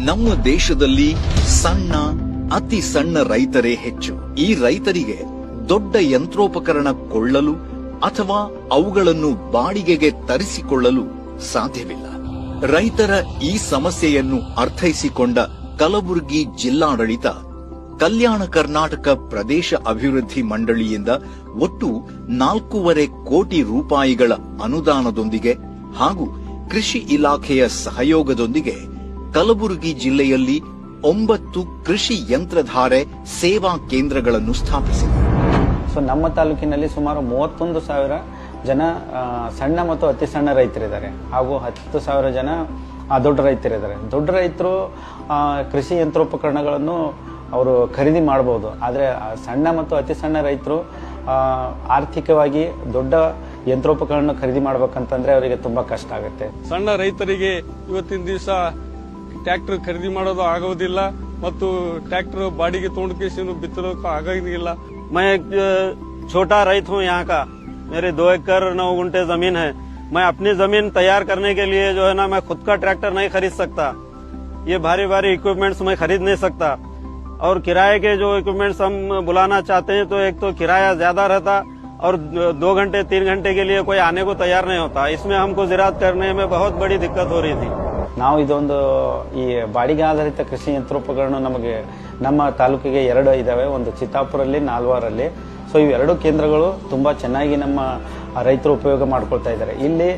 ನಮ್ಮ ದೇಶದಲ್ಲಿ ಸಣ್ಣ ಅತಿ ಸಣ್ಣ ರೈತರೇ ಹೆಚ್ಚು. ಈ ರೈತರಿಗೆ ದೊಡ್ಡ ಯಂತ್ರೋಪಕರಣ ಕೊಳ್ಳಲು ಅಥವಾ ಅವುಗಳನ್ನು ಬಾಡಿಗೆಗೆ ತರಿಸಿಕೊಳ್ಳಲು ಸಾಧ್ಯವಿಲ್ಲ. ರೈತರ ಈ ಸಮಸ್ಯೆಯನ್ನು ಅರ್ಥೈಸಿಕೊಂಡ ಕಲಬುರಗಿ ಜಿಲ್ಲಾಡಳಿತ ಕಲ್ಯಾಣ ಕರ್ನಾಟಕ ಪ್ರದೇಶ ಅಭಿವೃದ್ಧಿ ಮಂಡಳಿಯಿಂದ ಒಟ್ಟು 4.5 ಕೋಟಿ ರೂಪಾಯಿಗಳ ಅನುದಾನದೊಂದಿಗೆ ಹಾಗೂ ಕೃಷಿ ಇಲಾಖೆಯ ಸಹಯೋಗದೊಂದಿಗೆ ಕಲಬುರಗಿ ಜಿಲ್ಲೆಯಲ್ಲಿ 9 ಕೃಷಿ ಯಂತ್ರಧಾರೆ ಸೇವಾ ಕೇಂದ್ರಗಳನ್ನು ಸ್ಥಾಪಿಸಿದೆ. ನಮ್ಮ ತಾಲೂಕಿನಲ್ಲಿ ಸುಮಾರು 31,000 ಜನ ಸಣ್ಣ ಮತ್ತು ಅತಿ ಸಣ್ಣ ರೈತರಿದ್ದಾರೆ ಹಾಗೂ 10,000 ಜನ ದೊಡ್ಡ ರೈತರಿದ್ದಾರೆ. ದೊಡ್ಡ ರೈತರು ಕೃಷಿ ಯಂತ್ರೋಪಕರಣಗಳನ್ನು ಅವರು ಖರೀದಿ ಮಾಡಬಹುದು. ಆದರೆ ಸಣ್ಣ ಮತ್ತು ಅತಿ ಸಣ್ಣ ರೈತರು ಆರ್ಥಿಕವಾಗಿ ದೊಡ್ಡ ಯಂತ್ರೋಪಕರಣ ಖರೀದಿ ಮಾಡಬೇಕಂತಂದ್ರೆ ಅವರಿಗೆ ತುಂಬಾ ಕಷ್ಟ ಆಗುತ್ತೆ. ಸಣ್ಣ ರೈತರಿಗೆ ಇವತ್ತಿನ ದಿವಸ ಟ್ರ್ಯಾಕ್ಟರ್ ಖರೀದಿ ಮಾಡೋದು ಆಗೋದಿಲ್ಲ ಮತ್ತು ಟ್ರ್ಯಾಕ್ಟರ್ ಬಾಡಿಗೆ ತಗೊಂಡು ಬಿತ್ತೋಕೆ ಆಗೋದಿಲ್ಲ. मैं एक छोटा रैत हूँ यहाँ का. मेरे 2 एकड़ 9 गुंठे जमीन है. मैं अपनी जमीन तैयार करने के लिए जो है ना मैं खुद का ट्रैक्टर नहीं खरीद सकता. ये भारी भारी इक्विपमेंट्स मैं खरीद नहीं सकता. और किराए के जो इक्विपमेंट्स हम बुलाना चाहते हैं तो एक तो किराया ज्यादा रहता और 2 घंटे 3 घंटे के लिए कोई आने को तैयार नहीं होता. इसमें हमको ज़िराअत करने में बहुत बड़ी दिक्कत हो रही थी. ನಾವು ಇದೊಂದು ಈ ಬಾಡಿಗೆ ಆಧಾರಿತ ಕೃಷಿ ಯಂತ್ರೋಪಕರಣ ನಮಗೆ ನಮ್ಮ ತಾಲೂಕಿಗೆ 2 ಇದಾವೆ. ಒಂದು ಚಿತ್ತಾಪುರಲ್ಲಿ, ನಾಲ್ವಾರಲ್ಲಿ. ಸೊ ಇವೆರಡು ಕೇಂದ್ರಗಳು ತುಂಬಾ ಚೆನ್ನಾಗಿ ನಮ್ಮ ರೈತರು ಉಪಯೋಗ ಮಾಡ್ಕೊಳ್ತಾ ಇದ್ದಾರೆ. ಇಲ್ಲಿ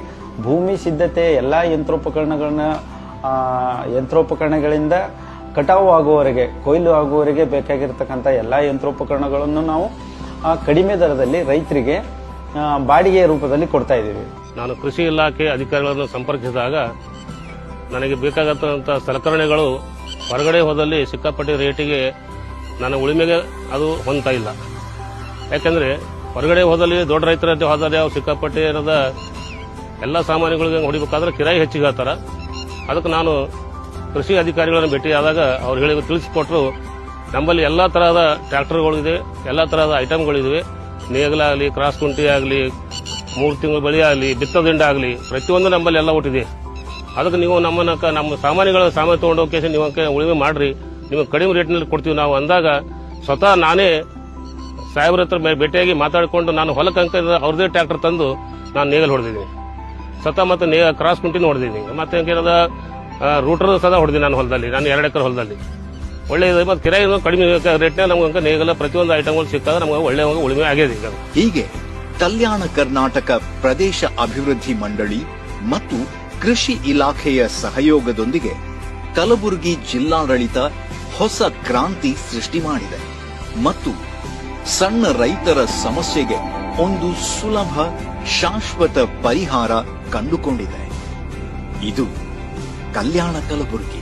ಭೂಮಿ ಸಿದ್ಧತೆ ಎಲ್ಲಾ ಯಂತ್ರೋಪಕರಣಗಳಿಂದ ಕಟಾವು ಆಗುವವರೆಗೆ, ಕೊಯ್ಲು ಆಗುವವರೆಗೆ ಬೇಕಾಗಿರ್ತಕ್ಕಂಥ ಎಲ್ಲಾ ಯಂತ್ರೋಪಕರಣಗಳನ್ನು ನಾವು ಕಡಿಮೆ ದರದಲ್ಲಿ ರೈತರಿಗೆ ಬಾಡಿಗೆ ರೂಪದಲ್ಲಿ ಕೊಡ್ತಾ ಇದ್ದೀವಿ. ನಾನು ಕೃಷಿ ಇಲಾಖೆ ಅಧಿಕಾರಿಗಳನ್ನು ಸಂಪರ್ಕಿಸಿದಾಗ ನನಗೆ ಬೇಕಾಗತ್ತಂತ ಸಲಕರಣೆಗಳು ಹೊರಗಡೆ ಹೋದಲ್ಲಿ ಸಿಕ್ಕಾಪಟ್ಟೆ ರೇಟಿಗೆ ನನ್ನ ಉಳಿಮೆಗೆ ಅದು ಹೊಂದ್ತಾ ಇಲ್ಲ. ಯಾಕಂದ್ರೆ ಹೊರಗಡೆ ಹೋದಲ್ಲಿ ದೊಡ್ಡ ರೈತರ ಹೋದಲ್ಲಿ ಅವ್ರು ಸಿಕ್ಕಾಪಟ್ಟೆ ಇರೋದ ಎಲ್ಲ ಸಾಮಾನುಗಳಿಗೆ ಹೊಡಿಬೇಕಾದ್ರೆ ಕಿರಾಯಿ ಹೆಚ್ಚಿಗೆ ಹೇಳ್ತಾರ. ಅದಕ್ಕೆ ನಾನು ಕೃಷಿ ಅಧಿಕಾರಿಗಳನ್ನು ಭೇಟಿಯಾದಾಗ ಅವ್ರು ಹೇಳಿ ತಿಳಿಸಿಕೊಟ್ರು, ನಮ್ಮಲ್ಲಿ ಎಲ್ಲಾ ತರಹದ ಟ್ರ್ಯಾಕ್ಟರ್ಗಳಿದೆ, ಎಲ್ಲಾ ತರಹದ ಐಟಮ್ಗಳಿವೆ. ನೇಗಲಾಗಲಿ, ಕ್ರಾಸ್ ಕುಂಟಿ ಆಗಲಿ, 3 ತಿಂಗಳ ಬಳಿ ಆಗಲಿ, ಬಿತ್ತದಿಂದ ಆಗಲಿ, ಪ್ರತಿಯೊಂದು ನಮ್ಮಲ್ಲಿ ಎಲ್ಲ ಒಟ್ಟಿದೆ. ಅದಕ್ಕೆ ನೀವು ನಮ್ಮ ಸಾಮಾನು ತಗೊಂಡೋಗಿ ನೀವು ಉಳಿಮೆ ಮಾಡ್ರಿ, ನಿಮಗೆ ಕಡಿಮೆ ರೇಟ್ನಲ್ಲಿ ಕೊಡ್ತೀವಿ ನಾವು ಅಂದಾಗ ಸ್ವತಃ ನಾನೇ ಸಾಹೇಬ್ರ ಹತ್ರ ಭೇಟಿಯಾಗಿ ಮಾತಾಡಿಕೊಂಡು ನಾನು ಹೊಲಕ್ಕೆ ಅವ್ರದೇ ಟ್ರ್ಯಾಕ್ಟರ್ ತಂದು ನಾನು ನೇಗಲ್ ಹೊಡೆದಿದ್ದೀನಿ. ಸ್ವತಃ ಮತ್ತೆ ಕ್ರಾಸ್ ಕುಂಟಿನೂ ಹೊಡೆದಿದ್ದೀನಿ. ಮತ್ತೆ ಏನದ ರೂಟರ್ ಸದಾ ಹೊಡೆದಿದ್ದೀನಿ ನಾನು ಹೊಲದಲ್ಲಿ, ನಾನು 2 ಎಕರೆ ಹೊಲದಲ್ಲಿ. ಒಳ್ಳೆಯದು. ಮತ್ತೆ ಕಿರಾಯಿ ಕಡಿಮೆ ರೇಟ್ನ ನಮ್ಗೆ ನೇಗಲ ಪ್ರತಿಯೊಂದು ಐಟಮ್ಗಳು ಸಿಕ್ಕಾಗ ನಮ್ಗೆ ಒಳ್ಳೆ ಉಳಿಮೆ ಆಗಿದೆ. ಈಗ ಹೀಗೆ ಕಲ್ಯಾಣ ಕರ್ನಾಟಕ ಪ್ರದೇಶ ಅಭಿವೃದ್ಧಿ ಮಂಡಳಿ ಮತ್ತು ಕೃಷಿ ಇಲಾಖೆಯ ಸಹಯೋಗದೊಂದಿಗೆ ಕಲಬುರಗಿ ಜಿಲ್ಲಾಡಳಿತ ಹೊಸ ಕ್ರಾಂತಿ ಸೃಷ್ಟಿ ಮಾಡಿದೆ ಮತ್ತು ಸಣ್ಣ ರೈತರ ಸಮಸ್ಯೆಗೆ ಒಂದು ಸುಲಭ ಶಾಶ್ವತ ಪರಿಹಾರ ಕಂಡುಕೊಂಡಿದೆ. ಇದು ಕಲ್ಯಾಣ ಕಲಬುರಗಿ.